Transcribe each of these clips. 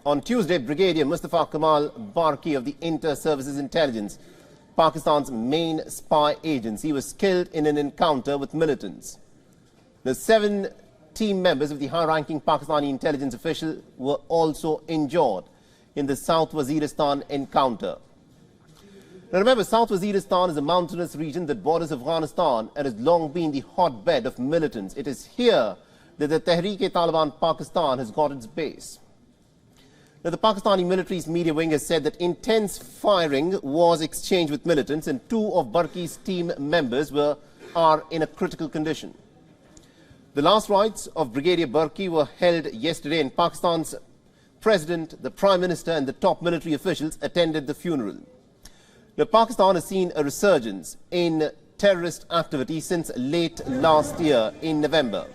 On Tuesday, Brigadier Mustafa Kamal Barki of the Inter-Services Intelligence, Pakistan's main spy agency, was killed in an encounter with militants. The 7 team members of the high-ranking Pakistani intelligence official were also injured in the South Waziristan encounter. Now remember, South Waziristan is a mountainous region that borders Afghanistan and has long been the hotbed of militants. It is here that the Tehreek-e-Taliban Pakistan has got its base. Now, the Pakistani military's media wing has said that intense firing was exchanged with militants and 2 of Barki's team members are in a critical condition. The last rites of Brigadier Barki were held yesterday, and Pakistan's President, the Prime Minister and the top military officials attended the funeral. Now, Pakistan has seen a resurgence in terrorist activity since late last year in November.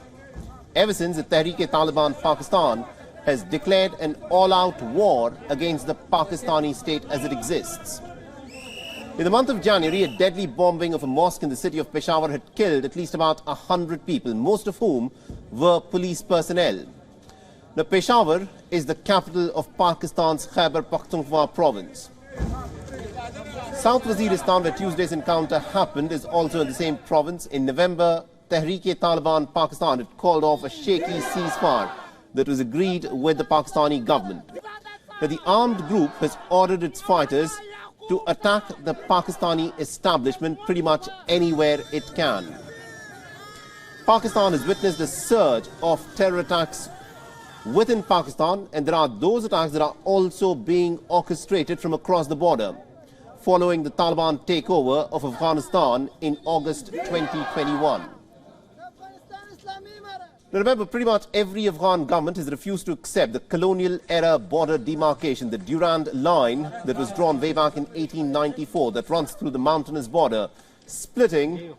Ever since the Tehreek-e-Taliban Pakistan has declared an all-out war against the Pakistani state as it exists. In the month of January, a deadly bombing of a mosque in the city of Peshawar had killed at least about 100 people, most of whom were police personnel. Now, Peshawar is the capital of Pakistan's Khyber Pakhtunkhwa province. South Waziristan, where Tuesday's encounter happened, is also in the same province. In November, Tehreek-e-Taliban Pakistan had called off a shaky ceasefire that was agreed with the Pakistani government. Now, the armed group has ordered its fighters to attack the Pakistani establishment pretty much anywhere it can. Pakistan has witnessed a surge of terror attacks within Pakistan, and there are those attacks that are also being orchestrated from across the border, following the Taliban takeover of Afghanistan in August 2021. Now remember, pretty much every Afghan government has refused to accept the colonial-era border demarcation, the Durand Line that was drawn way back in 1894 that runs through the mountainous border, splitting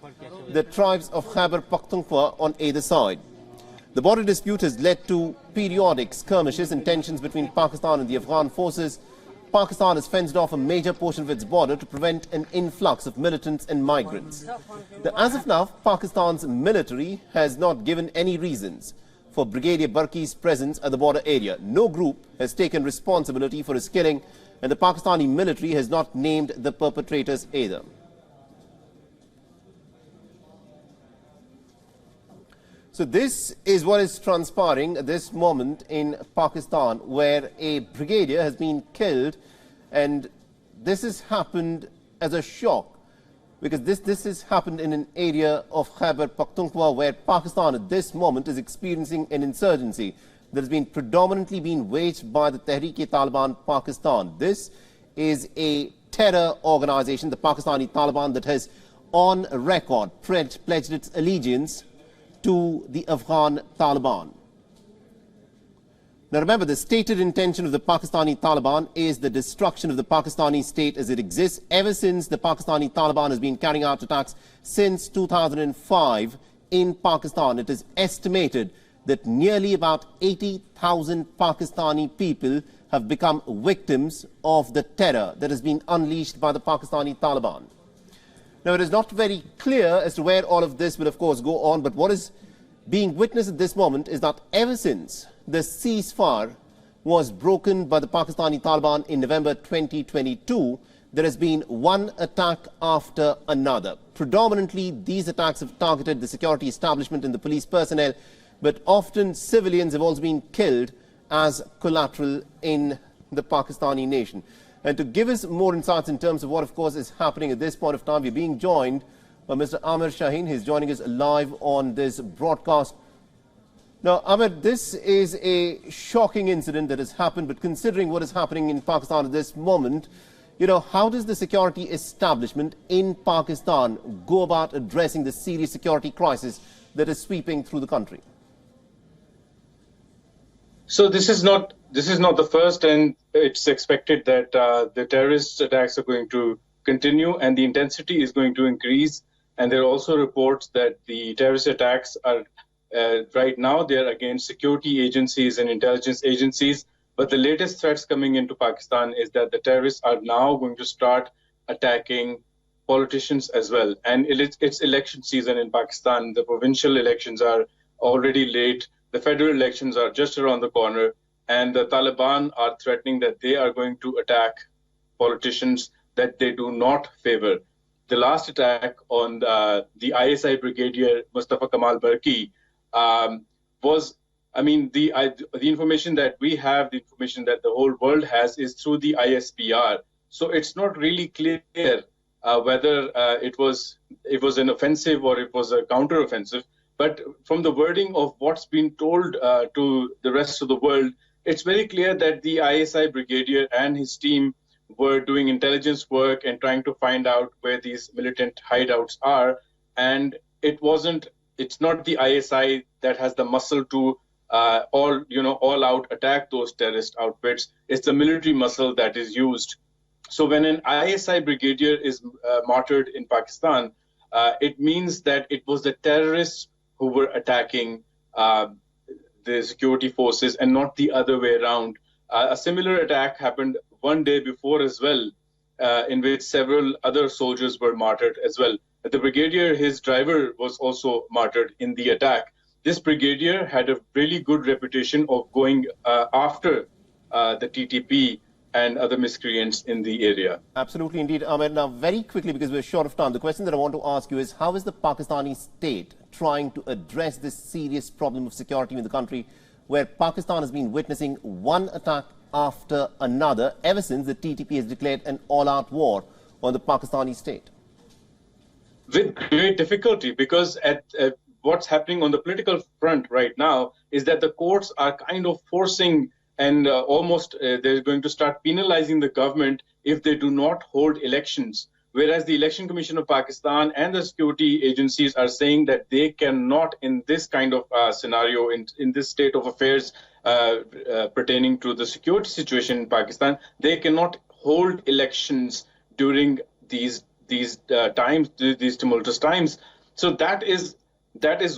the tribes of Khyber Pakhtunkhwa on either side. The border dispute has led to periodic skirmishes and tensions between Pakistan and the Afghan forces. Pakistan has fenced off a major portion of its border to prevent an influx of militants and migrants. As of now, Pakistan's military has not given any reasons for Brigadier Barki's presence at the border area. No group has taken responsibility for his killing, and the Pakistani military has not named the perpetrators either. So this is what is transpiring at this moment in Pakistan, where a brigadier has been killed, and this has happened as a shock, because this has happened in an area of Khyber Pakhtunkhwa where Pakistan at this moment is experiencing an insurgency that has been predominantly waged by the Tehreek-e-Taliban Pakistan. This is a terror organization, the Pakistani Taliban, that has on record pledged its allegiance to the Afghan Taliban. Now remember, the stated intention of the Pakistani Taliban is the destruction of the Pakistani state as it exists. Ever since the Pakistani Taliban has been carrying out attacks since 2005 in Pakistan, it is estimated that nearly about 80,000 Pakistani people have become victims of the terror that has been unleashed by the Pakistani Taliban. Now, it is not very clear as to where all of this will, of course, go on, but what is being witnessed at this moment is that ever since the ceasefire was broken by the Pakistani Taliban in November 2022, there has been one attack after another. Predominantly, these attacks have targeted the security establishment and the police personnel, but often civilians have also been killed as collateral in the Pakistani nation. And to give us more insights in terms of what, of course, is happening at this point of time, we're being joined by Mr. Amir Shaheen. He's joining us live on this broadcast. Now, Amir, this is a shocking incident that has happened, but considering what is happening in Pakistan at this moment, you know, how does the security establishment in Pakistan go about addressing the serious security crisis that is sweeping through the country? So this is not the first, and it's expected that the terrorist attacks are going to continue and the intensity is going to increase. And there are also reports that the terrorist attacks are right now they're against security agencies and intelligence agencies. But the latest threats coming into Pakistan is that the terrorists are now going to start attacking politicians as well. And it's election season in Pakistan. The provincial elections are already late. The federal elections are just around the corner. and the Taliban are threatening that they are going to attack politicians that they do not favor. The last attack on the ISI brigadier Mustafa Kamal Barki was, I mean, the information that we have, the information that the whole world has, is through the ISPR. So it's not really clear whether it was an offensive or it was a counter-offensive. But from the wording of what's been told to the rest of the world, it's very clear that the ISI brigadier and his team were doing intelligence work and trying to find out where these militant hideouts are. And it's not the ISI that has the muscle to all out attack those terrorist outfits. It's the military muscle that is used. So when an ISI brigadier is martyred in Pakistan, it means that it was the terrorists who were attacking the security forces and not the other way around. A similar attack happened one day before as well, in which several other soldiers were martyred as well. The brigadier, his driver, was also martyred in the attack. This brigadier had a really good reputation of going after the TTP and other miscreants in the area. Absolutely, indeed, Ahmed. Now, very quickly, because we're short of time, the question that I want to ask you is, how is the Pakistani state trying to address this serious problem of security in the country, where Pakistan has been witnessing one attack after another ever since the TTP has declared an all-out war on the Pakistani state? With great difficulty, because what's happening on the political front right now is that the courts are kind of forcing and almost they're going to start penalizing the government if they do not hold elections. Whereas the Election Commission of Pakistan and the security agencies are saying that they cannot, in this kind of scenario, in this state of affairs pertaining to the security situation in Pakistan, they cannot hold elections during these times, these tumultuous times. So that is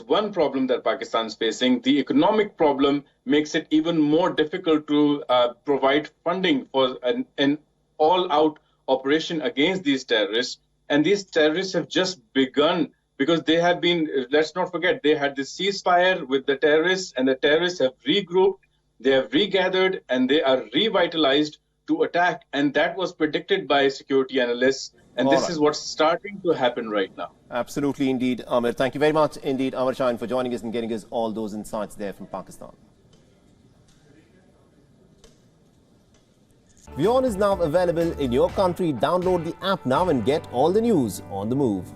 one problem that Pakistan is facing. The economic problem makes it even more difficult to provide funding for an all-out operation against these terrorists. And these terrorists have just begun, because they have been, let's not forget, they had this ceasefire with the terrorists, and the terrorists have regrouped, they have regathered, and they are revitalized to attack. And that was predicted by security analysts. And this is what's starting to happen right now. Absolutely, indeed, Amir. Thank you very much, indeed, Amir Shine, for joining us and getting us all those insights there from Pakistan. WION is now available in your country. Download the app now and get all the news on the move.